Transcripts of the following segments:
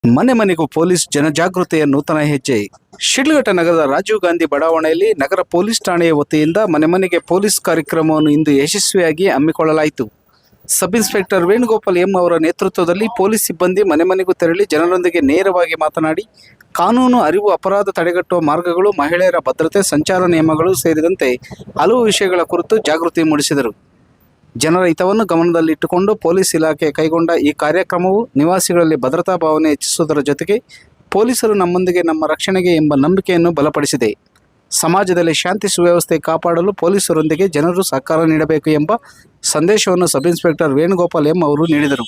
ಮನೆ ಮನೆಗೂ ಪೊಲೀಸ್ ಜನಜಾಗೃತಿಯ ನೂತನ ಹೆಜ್ಜೆ. ಶಿಡ್ಲಘಟ್ಟ ನಗರದ ರಾಜೀವ್ ಗಾಂಧಿ ಬಡಾವಣೆಯಲ್ಲಿ ನಗರ ಪೊಲೀಸ್ ಠಾಣೆಯ ವತಿಯಿಂದ ಮನೆ ಮನೆಗೆ ಪೊಲೀಸ್ ಕಾರ್ಯಕ್ರಮವನ್ನು ಇಂದು ಯಶಸ್ವಿಯಾಗಿ ಹಮ್ಮಿಕೊಳ್ಳಲಾಯಿತು. ಸಬ್ ಇನ್ಸ್ಪೆಕ್ಟರ್ ವೇಣುಗೋಪಾಲ್ ಎಂ ಅವರ ನೇತೃತ್ವದಲ್ಲಿ ಪೊಲೀಸ್ ಸಿಬ್ಬಂದಿ ಮನೆ ಮನೆಗೂ ತೆರಳಿ ಜನರೊಂದಿಗೆ ನೇರವಾಗಿ ಮಾತನಾಡಿ ಕಾನೂನು ಅರಿವು, ಅಪರಾಧ ತಡೆಗಟ್ಟುವ ಮಾರ್ಗಗಳು, ಮಹಿಳೆಯರ ಭದ್ರತೆ, ಸಂಚಾರ ನಿಯಮಗಳು ಸೇರಿದಂತೆ ಹಲವು ವಿಷಯಗಳ ಕುರಿತು ಜಾಗೃತಿ ಮೂಡಿಸಿದರು. ಜನರ ಹಿತವನ್ನು ಗಮನದಲ್ಲಿಟ್ಟುಕೊಂಡು ಪೊಲೀಸ್ ಇಲಾಖೆ ಕೈಗೊಂಡ ಈ ಕಾರ್ಯಕ್ರಮವು ನಿವಾಸಿಗಳಲ್ಲಿ ಭದ್ರತಾ ಭಾವನೆ ಹೆಚ್ಚಿಸುವುದರ ಜೊತೆಗೆ ಪೊಲೀಸರು ನಮ್ಮೊಂದಿಗೆ, ನಮ್ಮ ರಕ್ಷಣೆಗೆ ಎಂಬ ನಂಬಿಕೆಯನ್ನು ಬಲಪಡಿಸಿದೆ. ಸಮಾಜದಲ್ಲಿ ಶಾಂತಿ ಸುವ್ಯವಸ್ಥೆ ಕಾಪಾಡಲು ಪೊಲೀಸರೊಂದಿಗೆ ಜನರು ಸಹಕಾರ ನೀಡಬೇಕು ಎಂಬ ಸಂದೇಶವನ್ನು ಸಬ್ ಇನ್ಸ್ಪೆಕ್ಟರ್ ವೇಣುಗೋಪಾಲ್ ಎಂ ಅವರು ನೀಡಿದರು.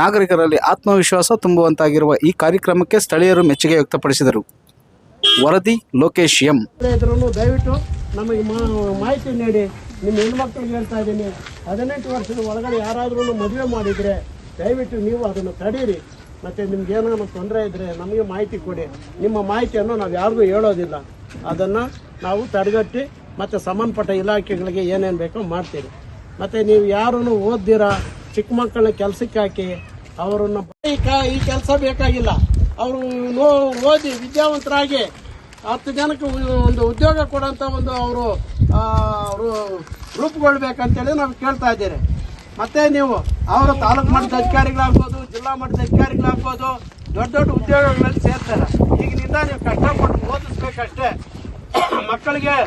ನಾಗರಿಕರಲ್ಲಿ ಆತ್ಮವಿಶ್ವಾಸ ತುಂಬುವಂತಾಗಿರುವ ಈ ಕಾರ್ಯಕ್ರಮಕ್ಕೆ ಸ್ಥಳೀಯರು ಮೆಚ್ಚುಗೆ ವ್ಯಕ್ತಪಡಿಸಿದರು. ವರದಿ ಲೋಕೇಶ್ ಎಂ. ದಯವಿಟ್ಟು ನಮಗೆ ಮಾಹಿತಿ ನೀಡಿ. ನಿಮ್ಮ ಹೆಣ್ಮಕ್ಳಿಗೆ ಹೇಳ್ತಾ ಇದ್ದೀನಿ, 18 ವರ್ಷದ ಒಳಗಡೆ ಯಾರಾದ್ರೂ ಮದುವೆ ಮಾಡಿದರೆ ದಯವಿಟ್ಟು ನೀವು ಅದನ್ನು ತಡೀರಿ. ಮತ್ತು ನಿಮ್ಗೆ ಏನಾದ್ರು ತೊಂದರೆ ಇದ್ದರೆ ನಮಗೆ ಮಾಹಿತಿ ಕೊಡಿ. ನಿಮ್ಮ ಮಾಹಿತಿಯನ್ನು ನಾವು ಯಾರಿಗೂ ಹೇಳೋದಿಲ್ಲ. ಅದನ್ನು ನಾವು ತಡೆಗಟ್ಟಿ ಮತ್ತು ಸಂಬಂಧಪಟ್ಟ ಇಲಾಖೆಗಳಿಗೆ ಏನೇನು ಬೇಕೋ ಮಾಡ್ತೀರಿ. ಮತ್ತು ನೀವು ಯಾರನ್ನು ಓದ್ದಿರ ಚಿಕ್ಕ ಮಕ್ಕಳನ್ನ ಕೆಲಸಕ್ಕೆ ಹಾಕಿ ಅವರನ್ನು ಈ ಕೆಲಸ ಬೇಕಾಗಿಲ್ಲ. ಅವರು ಓದಿ ವಿದ್ಯಾವಂತರಾಗಿ 10 ಜನಕ್ಕೆ ಒಂದು ಉದ್ಯೋಗ ಕೊಡೋಂಥ ಒಂದು ಅವರು ರೂಪುಗೊಳ್ಬೇಕಂತೇಳಿ ನಾವು ಕೇಳ್ತಾ ಇದ್ದೀರಿ. ಮತ್ತೆ ನೀವು ಅವರು ತಾಲೂಕು ಮಟ್ಟದ ಅಧಿಕಾರಿಗಳಾಗ್ಬೋದು, ಜಿಲ್ಲಾ ಮಟ್ಟದ ಅಧಿಕಾರಿಗಳಾಗ್ಬೋದು, ದೊಡ್ಡ ದೊಡ್ಡ ಉದ್ಯೋಗಗಳಲ್ಲಿ ಸೇರ್ತಾರೆ. ಈಗಿನಿಂದ ನೀವು ಕಷ್ಟಪಟ್ಟು ಓದಿಸ್ಬೇಕಷ್ಟೇ. ಮಕ್ಕಳಿಗೆ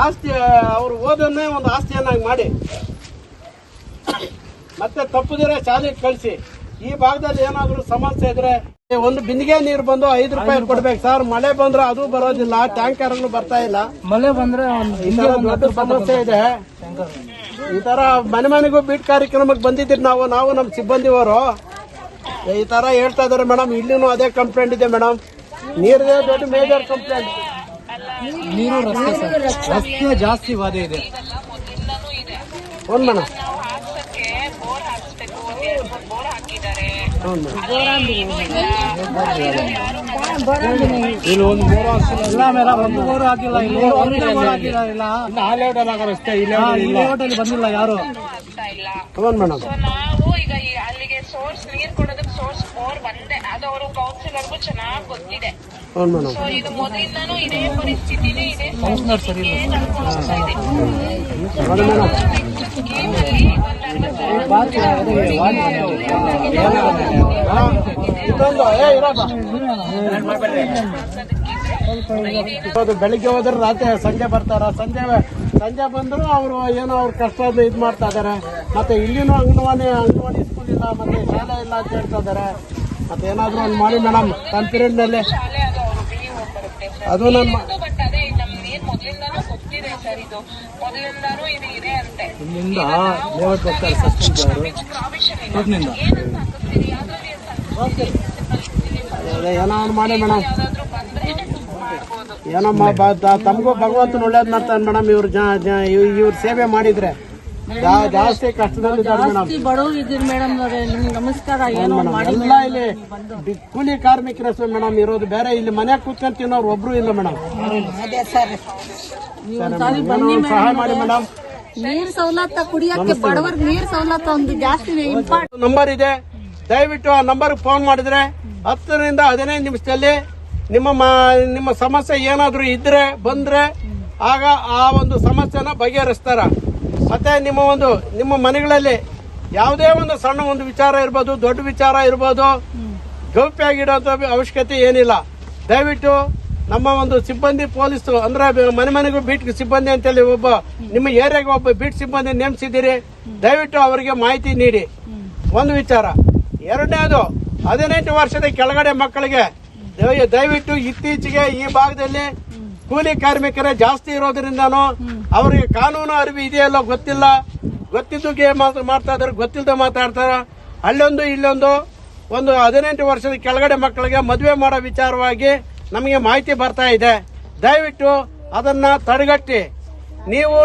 ಆಸ್ತಿ, ಅವರು ಓದನ್ನೇ ಒಂದು ಆಸ್ತಿಯನ್ನಾಗಿ ಮಾಡಿ, ಮತ್ತೆ ತಪ್ಪದಿರ ಶಾಲೆಗೆ ಕಳಿಸಿ. ಈ ಭಾಗದಲ್ಲಿ ಏನಾದರೂ ಸಮಸ್ಯೆ ಇದ್ರೆ ಒಂದು ಬಿಂದಿಗೆ ನೀರು ಬಂದು 5 ರೂಪಾಯಿ ಕೊಡ್ಬೇಕು ಸರ್. ಮಳೆ ಬಂದ್ರೆ ಅದು ಬರೋದಿಲ್ಲ, ಟ್ಯಾಂಕರ್ ಬರ್ತಾ ಇಲ್ಲ. ಮಳೆ ಬಂದ್ರೆ ದೊಡ್ಡ ಸಮಸ್ಯೆ ಇದೆ. ಈ ತರ ಮನೆ ಮನೆಗೂ ಬೀಟ್ ಕಾರ್ಯಕ್ರಮಕ್ಕೆ ಬಂದಿದ್ದೀರಿ ನಾವು ನಮ್ಮ ಸಿಬ್ಬಂದಿಯವರು. ಈ ತರ ಹೇಳ್ತಾ ಇದಾರೆ ಮೇಡಮ್. ಇಲ್ಲಿನೂ ಅದೇ ಕಂಪ್ಲೇಂಟ್ ಇದೆ ಮೇಡಮ್. ನೀರಿದೆ ದೊಡ್ಡ ಮೇಜರ್ ಕಂಪ್ಲೇಂಟ್. ನೀರು ರಸ್ತೆ ಜಾಸ್ತಿ ಬಾಧೆ ಇದೆ. ಒಂದು ಮೇಡಮ್ ಇಲ್ಲಿ ಒಂದು ಬೋರ್ ಹಾಕಿಲ್ಲ ಮೇಡಮ್, ಒಂದು ಬೋರ್ ಹಾಕಿಲ್ಲ, ಇಲ್ಲಿ ಒಂದೇ ಬೋರ್ ಹಾಕಿಲ್ಲ. ಇಲ್ಲ ಅಷ್ಟೇ, ಇಲ್ಲಿ ಬಂದಿಲ್ಲ ಯಾರು. ಮೇಡಮ್ ನಾವು ಈಗ ಅಲ್ಲಿಗೆ ಸೋರ್ಸ್ ನೀರ್ ಕೊಡೋದಕ್ಕೆ ಸೋರ್ಸ್ ಬೋರ್ ಬಂದೆ, ಅದು ಅವರು ಕೌನ್ಸಿಲರ್ಗೂ ಚೆನ್ನಾಗಿ ಗೊತ್ತಿದೆ. ಸೊ ಇದು ಮೊದಲಿಂದಾನು ಇದೇ ಪರಿಸ್ಥಿತಿನೇ ಇದೆ. ಬೆಳಿಗ್ಗೆ ಹೋದ್ರೆ ರಾತ್ರಿ ಸಂಜೆ ಬರ್ತಾರ. ಸಂಜೆ ಬಂದ್ರು ಅವರು ಏನೋ ಅವ್ರ ಕಷ್ಟ ಇದು ಮಾಡ್ತಾ ಇದಾರೆ. ಮತ್ತೆ ಇಲ್ಲಿನೂ ಅಂಗನವಾಡಿ ಸ್ಕೂಲ್ ಇಲ್ಲ, ಮತ್ತೆ ಶಾಲೆ ಇಲ್ಲ ಅಂತ ಹೇಳ್ತಾ ಇದಾರೆ. ಮತ್ತೆ ಏನಾದ್ರು ಒಂದು ಮಾಡಿ ಮೇಡಮ್. ತನ್ನ ಪೀರಿಯಡ್ ಮೇಲೆ ಅದು ನಮ್ಮ ಮೊದಲಿಂದಾನು ಗೊತ್ತಿದೆ ಸರ್. ಇದು ಮೊದಲಿಂದಾನು ಇದು ಇದೆ ಅಂತೆ. ಇಲ್ಲಿಂದ ಲೇಔಟ್ ಬರ್ತಾರೆ ಏನೋ ಒಂದು ಮಾಡಿ ಮೇಡಮ್. ಏನೋ ತಮಗೂ ಭಗವಂತನ ಒಳ್ಳೇದ್ ಮಾಡ್ತಾನೆ ಮೇಡಮ್. ಇವ್ರ ಸೇವೆ ಮಾಡಿದ್ರೆ ಜಾಸ್ತಿ ಕಷ್ಟದಲ್ಲಿದ್ದಾರೆ ಮೇಡಮ್. ಬಡವರಿದ್ದೀರಿ ಮೇಡಮ್. ನಮಸ್ಕಾರ. ಎಲ್ಲ ಇಲ್ಲಿ ಕೂಲಿ ಕಾರ್ಮಿಕರ ಮೇಡಮ್ ಇರೋದು. ಬೇರೆ ಇಲ್ಲಿ ಮನೆ ಕೂತ್ಕೊಂಡು ತಿನ್ನೋರು ಒಬ್ರು ಇಲ್ಲ ಮೇಡಮ್. ಸಹಾಯ ಮಾಡಿ ಮೇಡಮ್. ನೀರ್ ಸವಲತ್ತು ಕುಡಿಯಕ್ಕೆ ಬಡವರ್ಗೆ ನೀರ್ ಸವಲತ್ತು ಒಂದು ಜಾಸ್ತಿ ಇಂಪಾರ್ಟೆಂಟ್. ನಂಬರ್ ಇದೆ, ದಯವಿಟ್ಟು ಆ ನಂಬರ್ ಫೋನ್ ಮಾಡಿದ್ರೆ 10 ರಿಂದ 15 ನಿಮಿಷದಲ್ಲಿ ನಿಮ್ಮ ಸಮಸ್ಯೆ ಏನಾದ್ರು ಇದ್ರೆ ಬಂದ್ರೆ ಆಗ ಆ ಒಂದು ಸಮಸ್ಯೆನ ಬಗೆಹರಿಸ್ತಾರ. ಮತ್ತೆ ನಿಮ್ಮ ಮನೆಗಳಲ್ಲಿ ಯಾವುದೇ ಒಂದು ಸಣ್ಣ ಒಂದು ವಿಚಾರ ಇರ್ಬೋದು, ದೊಡ್ಡ ವಿಚಾರ ಇರ್ಬೋದು, ಗೌಪ್ಯಾಗಿಡೋ ಅವಶ್ಯಕತೆ ಏನಿಲ್ಲ. ದಯವಿಟ್ಟು ನಮ್ಮ ಒಂದು ಸಿಬ್ಬಂದಿ ಪೊಲೀಸ್ ಅಂದ್ರೆ ಮನೆ ಮನೆಗೂ ಬೀಟ್ ಸಿಬ್ಬಂದಿ ಅಂತೇಳಿ ನಿಮ್ಮ ಏರಿಯಾಗೆ ಒಬ್ಬ ಬೀಟ್ ಸಿಬ್ಬಂದಿ ನೇಮಿಸಿದ್ದೀರಿ. ದಯವಿಟ್ಟು ಅವರಿಗೆ ಮಾಹಿತಿ ನೀಡಿ. ಒಂದು ವಿಚಾರ. ಎರಡನೇದು, 18 ವರ್ಷದ ಕೆಳಗಡೆ ಮಕ್ಕಳಿಗೆ ದಯವಿಟ್ಟು ಇತ್ತೀಚೆಗೆ ಈ ಭಾಗದಲ್ಲಿ ಕೂಲಿ ಕಾರ್ಮಿಕರೇ ಜಾಸ್ತಿ ಇರೋದ್ರಿಂದಾನು ಅವರಿಗೆ ಕಾನೂನು ಅರಿವು ಇದೆಯಲ್ಲ ಗೊತ್ತಿಲ್ಲ. ಗೊತ್ತಿದ್ದು ಮಾಡ್ತಾ ಇದಾರೆ, ಗೊತ್ತಿಲ್ಲದೆ ಮಾತಾಡ್ತಾರ. ಅಲ್ಲೊಂದು ಇಲ್ಲೊಂದು 18 ವರ್ಷದ ಕೆಳಗಡೆ ಮಕ್ಕಳಿಗೆ ಮದುವೆ ಮಾಡೋ ವಿಚಾರವಾಗಿ ನಮಗೆ ಮಾಹಿತಿ ಬರ್ತಾ ಇದೆ. ದಯವಿಟ್ಟು ಅದನ್ನ ತಡೆಗಟ್ಟಿ ನೀವು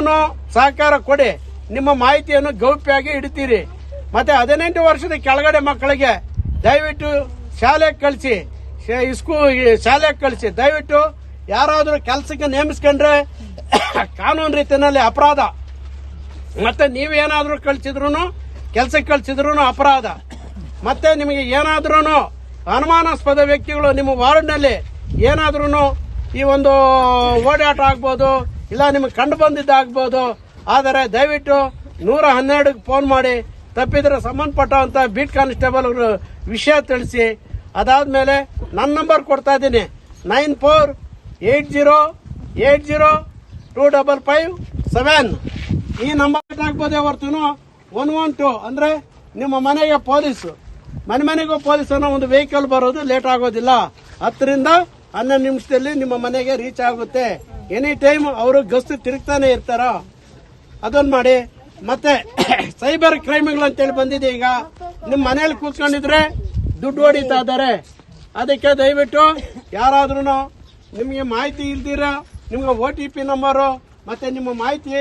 ಸಹಕಾರ ಕೊಡಿ. ನಿಮ್ಮ ಮಾಹಿತಿಯನ್ನು ಗೌಪ್ಯವಾಗಿ ಇಡ್ತೀರಿ. ಮತ್ತೆ 18 ವರ್ಷದ ಕೆಳಗಡೆ ಮಕ್ಕಳಿಗೆ ದಯವಿಟ್ಟು ಶಾಲೆಗೆ ಕಳಿಸಿ, ಶಾಲೆಗೆ ಕಳಿಸಿ. ದಯವಿಟ್ಟು ಯಾರಾದರೂ ಕೆಲಸಕ್ಕೆ ನೇಮಿಸ್ಕೊಂಡ್ರೆ ಕಾನೂನು ರೀತಿಯಲ್ಲಿ ಅಪರಾಧ. ಮತ್ತೆ ನೀವೇನಾದ್ರೂ ಕೆಲಸಕ್ಕೆ ಕಳಿಸಿದ್ರು ಅಪರಾಧ. ಮತ್ತೆ ನಿಮಗೆ ಏನಾದ್ರೂ ಅನುಮಾನಾಸ್ಪದ ವ್ಯಕ್ತಿಗಳು ನಿಮ್ಮ ವಾರ್ಡ್ನಲ್ಲಿ ಏನಾದ್ರೂ ಈ ಒಂದು ಓಡಾಟ ಆಗ್ಬೋದು, ಇಲ್ಲ ನಿಮಗೆ ಕಂಡು ಬಂದಿದ್ದಾಗ್ಬೋದು. ಆದರೆ ದಯವಿಟ್ಟು 112ಕ್ಕೆ ಫೋನ್ ಮಾಡಿ ತಪ್ಪಿದ್ರೆ ಸಂಬಂಧಪಟ್ಟಂತ ಬೀಟ್ ಕಾನ್ಸ್ಟೇಬಲ್ ಅವರು ವಿಷಯ ತಿಳಿಸಿ. ಅದಾದ್ಮೇಲೆ ನನ್ನ ನಂಬರ್ ಕೊಡ್ತಾ ಇದ್ದೀನಿ 9480802557. ಈ ನಂಬರ್ ಆಗ್ಬೋದೇ ಹೊರತು 112 ಅಂದ್ರೆ ನಿಮ್ಮ ಮನೆಗೆ ಪೊಲೀಸ್, ಮನೆಗೂ ಪೊಲೀಸ್ ಅನ್ನೋ ಒಂದು ವೆಹಿಕಲ್ ಬರೋದು ಲೇಟ್ ಆಗೋದಿಲ್ಲ. 10 ರಿಂದ 12 ನಿಮಿಷದಲ್ಲಿ ನಿಮ್ಮ ಮನೆಗೆ ರೀಚ್ ಆಗುತ್ತೆ. ಎನಿ ಟೈಮ್ ಅವರು ಗಸ್ತು ತಿರುಗ್ತಾನೆ ಇರ್ತಾರ. ಅದನ್ನ ಮಾಡಿ. ಮತ್ತೆ ಸೈಬರ್ ಕ್ರೈಮ್ಗಳು ಅಂತೇಳಿ ಬಂದಿದೆ. ಈಗ ನಿಮ್ಮ ಮನೆಯಲ್ಲಿ ಕೂತ್ಕೊಂಡಿದ್ರೆ ದುಡ್ಡು ಹೊಡಿತಾ ಇದ್ದಾರೆ. ಅದಕ್ಕೆ ದಯವಿಟ್ಟು ಯಾರಾದ್ರೂ ನಿಮಗೆ ಮಾಹಿತಿ ಇಲ್ದಿರ ನಿಮ್ಗೆ OTP ನಂಬರು ಮತ್ತೆ ನಿಮ್ಮ ಮಾಹಿತಿ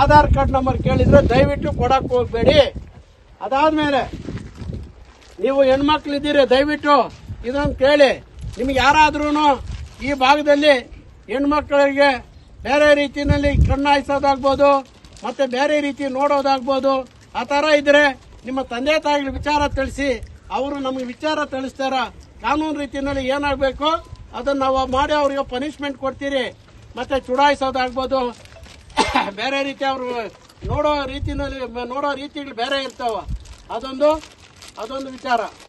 ಆಧಾರ್ ಕಾರ್ಡ್ ನಂಬರ್ ಕೇಳಿದ್ರೆ ದಯವಿಟ್ಟು ಕೊಡಕ್ ಹೋಗ್ಬೇಡಿ. ಅದಾದ್ಮೇಲೆ ನೀವು ಹೆಣ್ಮಕ್ಳಿದ್ದೀರಿ, ದಯವಿಟ್ಟು ಇದನ್ನು ಕೇಳಿ. ನಿಮ್ಗೆ ಯಾರಾದ್ರೂ ಈ ಭಾಗದಲ್ಲಿ ಹೆಣ್ಮಕ್ಳಿಗೆ ಬೇರೆ ರೀತಿಯಲ್ಲಿ ಕಣ್ಣಾಯಿಸೋದಾಗ್ಬೋದು, ಮತ್ತೆ ಬೇರೆ ರೀತಿ ನೋಡೋದಾಗ್ಬೋದು, ಆ ತರ ಇದ್ರೆ ನಿಮ್ಮ ತಂದೆ ತಾಯಿಗಳ ವಿಚಾರ ತಿಳಿಸಿ. ಅವರು ನಮಗೆ ವಿಚಾರ ತಿಳಿಸ್ತಾರ. ಕಾನೂನು ರೀತಿಯಲ್ಲಿ ಏನಾಗಬೇಕು ಅದನ್ನ ನಾವು ಮಾಡಿ ಅವ್ರಿಗೆ ಪನಿಷ್ಮೆಂಟ್ ಕೊಡ್ತೀರಿ. ಮತ್ತೆ ಚುಡಾಯಿಸೋದಾಗ್ಬೋದು, ಬೇರೆ ರೀತಿ ಅವರು ನೋಡೋ ರೀತಿಗಳು ಬೇರೆ ಇರ್ತಾವ. ಅದೊಂದು ವಿಚಾರ.